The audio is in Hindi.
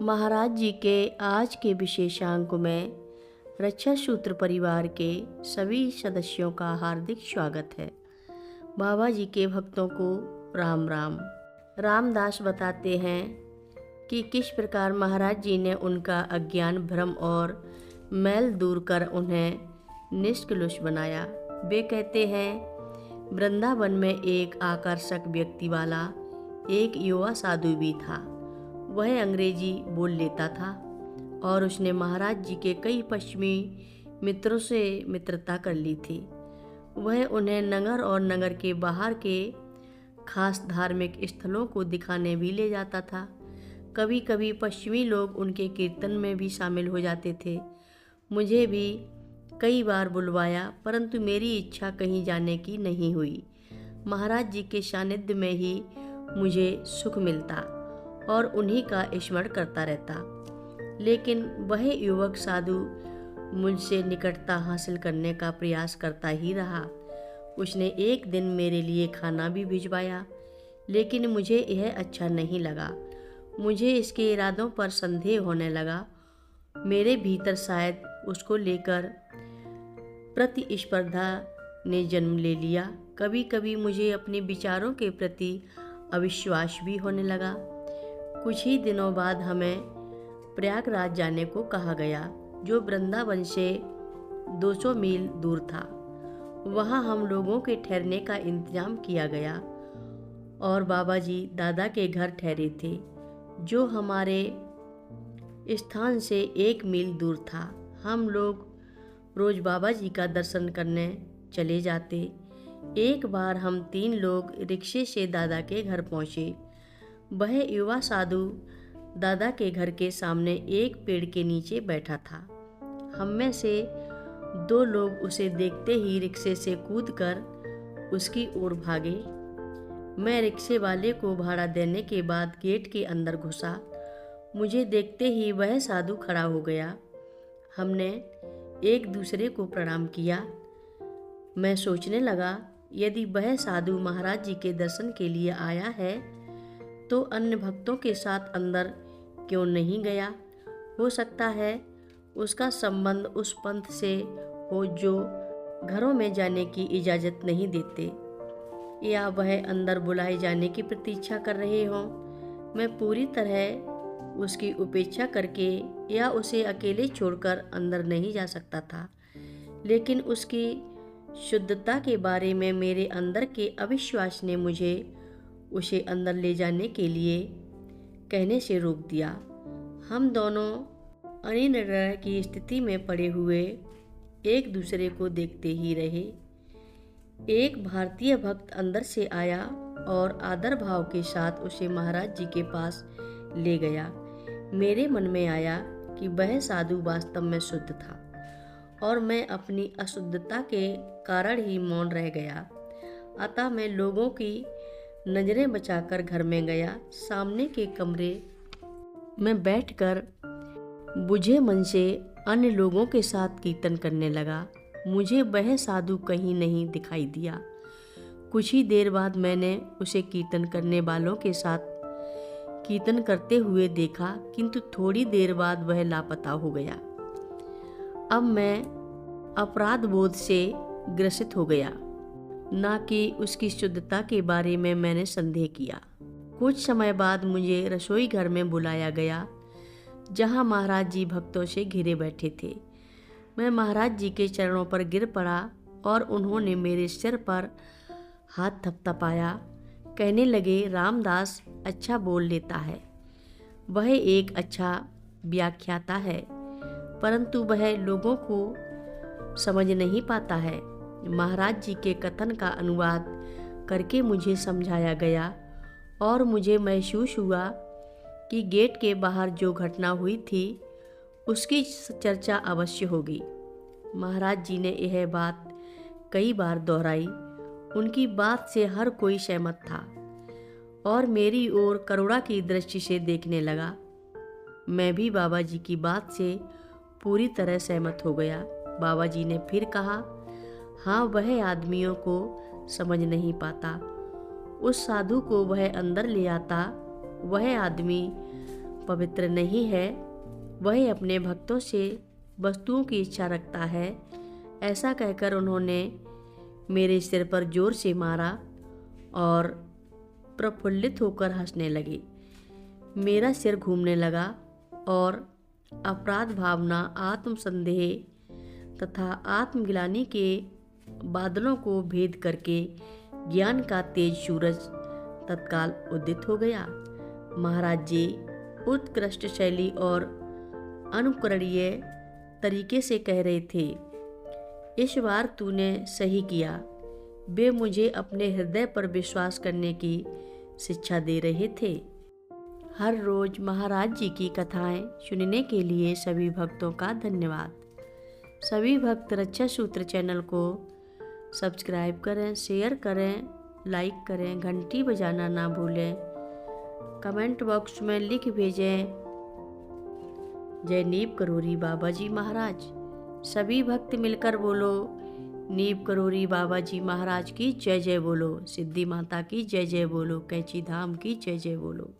महाराज जी के आज के विशेषांक में रक्षा सूत्र परिवार के सभी सदस्यों का हार्दिक स्वागत है। बाबा जी के भक्तों को राम राम। रामदास बताते हैं कि किस प्रकार महाराज जी ने उनका अज्ञान, भ्रम और मैल दूर कर उन्हें निष्कलुष बनाया। वे कहते हैं, वृंदावन में एक आकर्षक व्यक्ति वाला एक युवा साधु भी था। वह अंग्रेजी बोल लेता था और उसने महाराज जी के कई पश्चिमी मित्रों से मित्रता कर ली थी। वह उन्हें नगर और नगर के बाहर के खास धार्मिक स्थलों को दिखाने भी ले जाता था। कभी कभी पश्चिमी लोग उनके कीर्तन में भी शामिल हो जाते थे। मुझे भी कई बार बुलवाया, परंतु मेरी इच्छा कहीं जाने की नहीं हुई। महाराज जी के सानिध्य में ही मुझे सुख मिलता और उन्हीं का स्मरण करता रहता। लेकिन वह युवक साधु मुझसे निकटता हासिल करने का प्रयास करता ही रहा। उसने एक दिन मेरे लिए खाना भी भिजवाया, लेकिन मुझे यह अच्छा नहीं लगा। मुझे इसके इरादों पर संदेह होने लगा। मेरे भीतर शायद उसको लेकर प्रतिस्पर्धा ने जन्म ले लिया। कभी कभी मुझे अपने विचारों के प्रति अविश्वास भी होने लगा। कुछ ही दिनों बाद हमें प्रयागराज जाने को कहा गया, जो वृंदावन से 200 मील दूर था। वहाँ हम लोगों के ठहरने का इंतजाम किया गया और बाबा जी दादा के घर ठहरे थे, जो हमारे स्थान से 1 मील दूर था। हम लोग रोज बाबा जी का दर्शन करने चले जाते। एक बार हम 3 लोग रिक्शे से दादा के घर पहुँचे। वह युवा साधु दादा के घर के सामने एक पेड़ के नीचे बैठा था। हम में से 2 लोग उसे देखते ही रिक्शे से कूदकर उसकी ओर भागे। मैं रिक्शे वाले को भाड़ा देने के बाद गेट के अंदर घुसा। मुझे देखते ही वह साधु खड़ा हो गया। हमने एक दूसरे को प्रणाम किया। मैं सोचने लगा, यदि वह साधु महाराज जी के दर्शन के लिए आया है तो अन्य भक्तों के साथ अंदर क्यों नहीं गया। हो सकता है उसका संबंध उस पंथ से हो जो घरों में जाने की इजाज़त नहीं देते, या वह अंदर बुलाए जाने की प्रतीक्षा कर रहे हों। मैं पूरी तरह उसकी उपेक्षा करके या उसे अकेले छोड़कर अंदर नहीं जा सकता था, लेकिन उसकी शुद्धता के बारे में मेरे अंदर के अविश्वास ने मुझे उसे अंदर ले जाने के लिए कहने से रोक दिया। हम दोनों अनिर्णय की स्थिति में पड़े हुए एक दूसरे को देखते ही रहे। एक भारतीय भक्त अंदर से आया और आदर भाव के साथ उसे महाराज जी के पास ले गया। मेरे मन में आया कि वह साधु वास्तव में शुद्ध था और मैं अपनी अशुद्धता के कारण ही मौन रह गया। अतः मैं लोगों की नजरें बचाकर घर में गया। सामने के कमरे में बैठकर बुझे मन से अन्य लोगों के साथ कीर्तन करने लगा। मुझे वह साधु कहीं नहीं दिखाई दिया। कुछ ही देर बाद मैंने उसे कीर्तन करने वालों के साथ कीर्तन करते हुए देखा, किंतु थोड़ी देर बाद वह लापता हो गया। अब मैं अपराध बोध से ग्रसित हो गया, ना कि उसकी शुद्धता के बारे में मैंने संदेह किया। कुछ समय बाद मुझे रसोई घर में बुलाया गया, जहां महाराज जी भक्तों से घिरे बैठे थे। मैं महाराज जी के चरणों पर गिर पड़ा और उन्होंने मेरे सिर पर हाथ थपथपाया। कहने लगे, रामदास अच्छा बोल लेता है, वह एक अच्छा व्याख्याता है, परंतु वह लोगों को समझ नहीं पाता है। महाराज जी के कथन का अनुवाद करके मुझे समझाया गया और मुझे महसूस हुआ कि गेट के बाहर जो घटना हुई थी उसकी चर्चा अवश्य होगी। महाराज जी ने यह बात कई बार दोहराई। उनकी बात से हर कोई सहमत था और मेरी ओर करुणा की दृष्टि से देखने लगा। मैं भी बाबा जी की बात से पूरी तरह सहमत हो गया। बाबा जी ने फिर कहा, हाँ, वह आदमियों को समझ नहीं पाता। उस साधु को वह अंदर ले आता। वह आदमी पवित्र नहीं है वही अपने भक्तों से वस्तुओं की इच्छा रखता है। ऐसा कहकर उन्होंने मेरे सिर पर जोर से मारा और प्रफुल्लित होकर हंसने लगे। मेरा सिर घूमने लगा और अपराध भावना, आत्मसंदेह तथा आत्मग्लानि के बादलों को भेद करके ज्ञान का तेज सूरज तत्काल उदित हो गया। महाराज जी उत्कृष्ट शैली और अनुकरणीय तरीके से कह रहे थे, इस बार तूने सही किया। वे मुझे अपने हृदय पर विश्वास करने की शिक्षा दे रहे थे। हर रोज महाराज जी की कथाएं सुनने के लिए सभी भक्तों का धन्यवाद। सभी भक्त रक्षा सूत्र चैनल को सब्सक्राइब करें, शेयर करें, लाइक करें, घंटी बजाना ना भूलें। कमेंट बॉक्स में लिख भेजें, जय नीव करोरी बाबा जी महाराज। सभी भक्त मिलकर बोलो, नीव करोरी बाबा जी महाराज की जय जय बोलो, सिद्धि माता की जय जय बोलो, कैची धाम की जय जय बोलो।